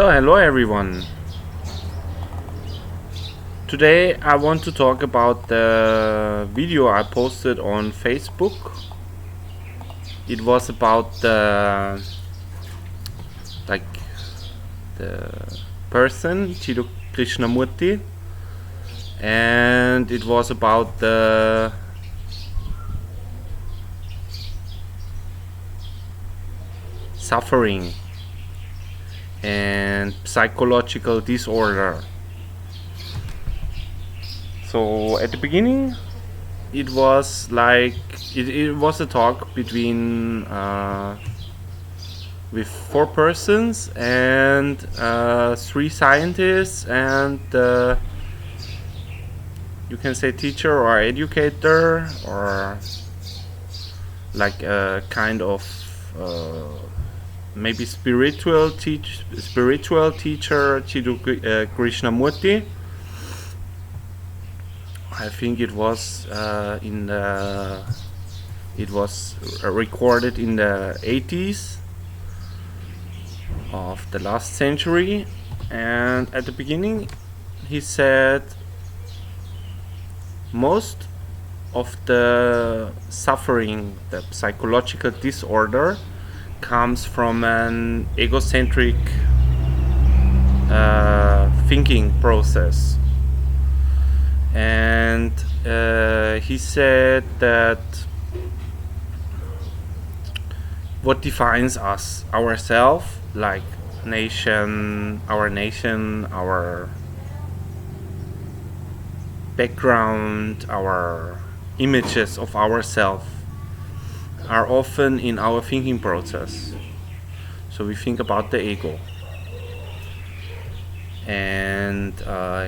So, hello everyone. Today I want to talk about the video I posted on Facebook. It was about the person Jiddu Krishnamurti, and it was about the suffering and psychological disorder. So at the beginning it was like it was a talk between with 4 persons and 3 scientists and you can say teacher or educator or like a kind of maybe spiritual teacher Jiddu Krishnamurti. I think it was recorded in the 80s of the last century, and at the beginning he said most of the suffering, the psychological disorder, comes from an egocentric thinking process. And he said that what defines us, ourselves, like our background, our images of ourselves, are often in our thinking process. So we think about the ego. And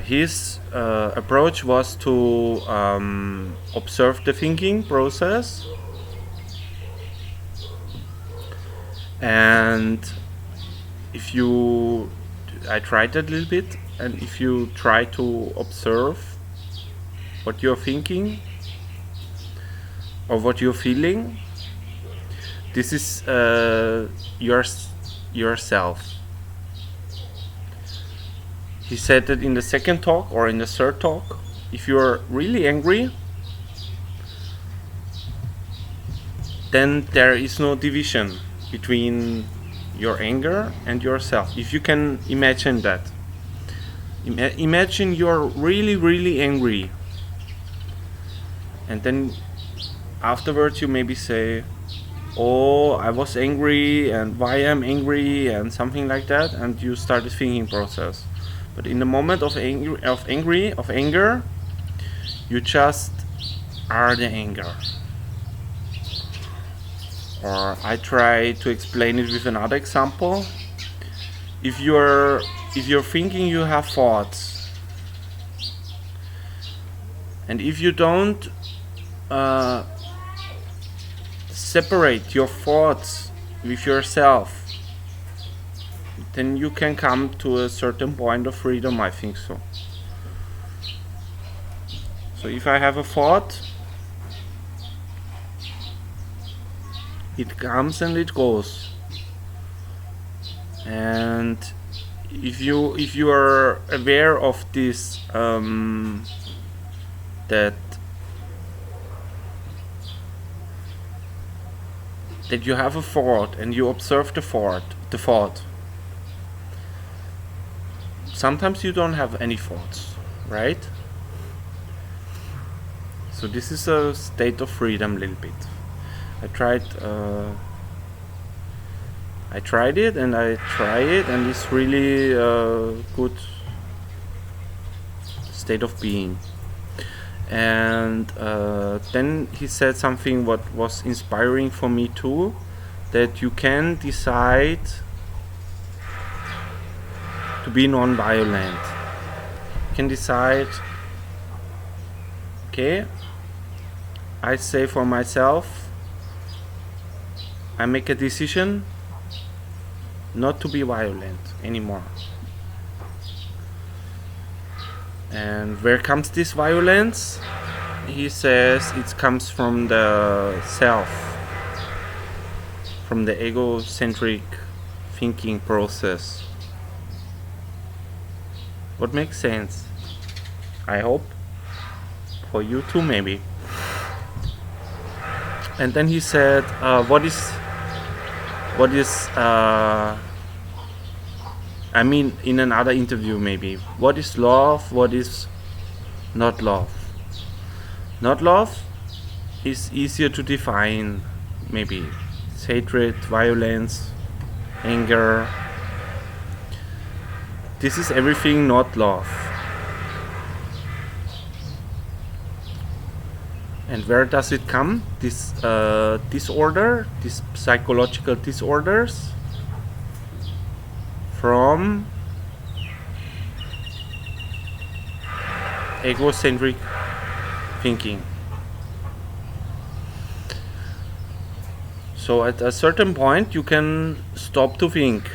his approach was to observe the thinking process, and I tried that a little bit, and if you try to observe what you're thinking or what you're feeling, this is yourself. He said that in the second talk or in the third talk, if you're really angry, then there is no division between your anger and yourself. If you can imagine that. Imagine you're really, really angry. And then afterwards you maybe say, oh, I was angry and why I'm angry and something like that, and you start the thinking process. But in the moment of anger, you just are the anger. Or I try to explain it with another example. If you're thinking, you have thoughts, and if you don't separate your thoughts with yourself, then you can come to a certain point of freedom, I think so. So if I have a thought, it comes and it goes. And if you are aware of this, that you have a thought and you observe the thought. Sometimes you don't have any thoughts, right? So this is a state of freedom a little bit. I tried it and I try it, and it's really a good state of being. And then he said something what was inspiring for me too, that you can decide to be non-violent. You can decide, okay, I say for myself, I make a decision not to be violent anymore. And where comes this violence? He says it comes from the self, from the egocentric thinking process. What makes sense? I hope. For you too, maybe. And then he said, what is I mean, in another interview maybe, what is love, what is not love? Not love is easier to define, maybe. It's hatred, violence, anger. This is everything not love. And where does it come? This disorder, these psychological disorders, from egocentric thinking. So at a certain point you can stop to think.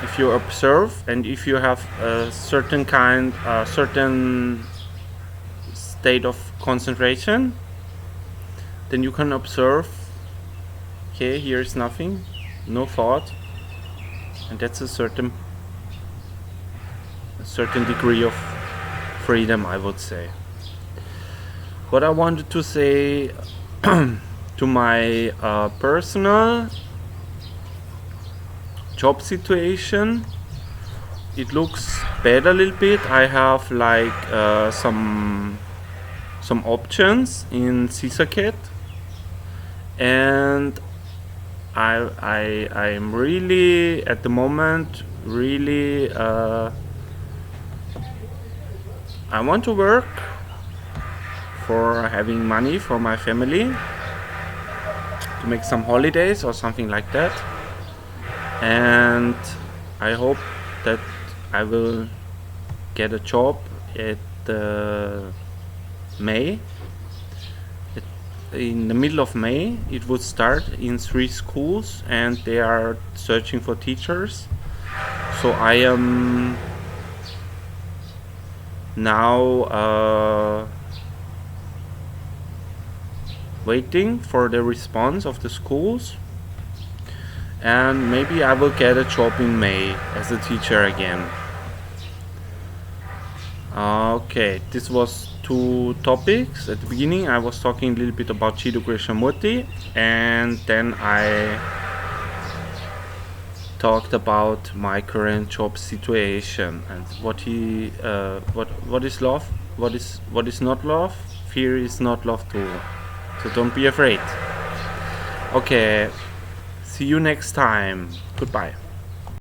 If you observe and if you have a certain state of concentration, then you can observe, okay, here is nothing, no thought, and that's a certain degree of freedom, I would say. What I wanted to say to my personal job situation, it looks better a little bit. I have like some options in CISACAT, and I'm really at the moment really I want to work for having money for my family, to make some holidays or something like that, and I hope that I will get a job at May. In the middle of May it would start in 3 schools, and they are searching for teachers. So I am now waiting for the response of the schools, and maybe I will get a job in May as a teacher again. Okay, this was 2 topics. At the beginning I was talking a little bit about Jiddu Krishnamurti, and then I talked about my current job situation and what is love, what is not love. Fear is not love too, so don't be afraid. Okay, see you next time. Goodbye.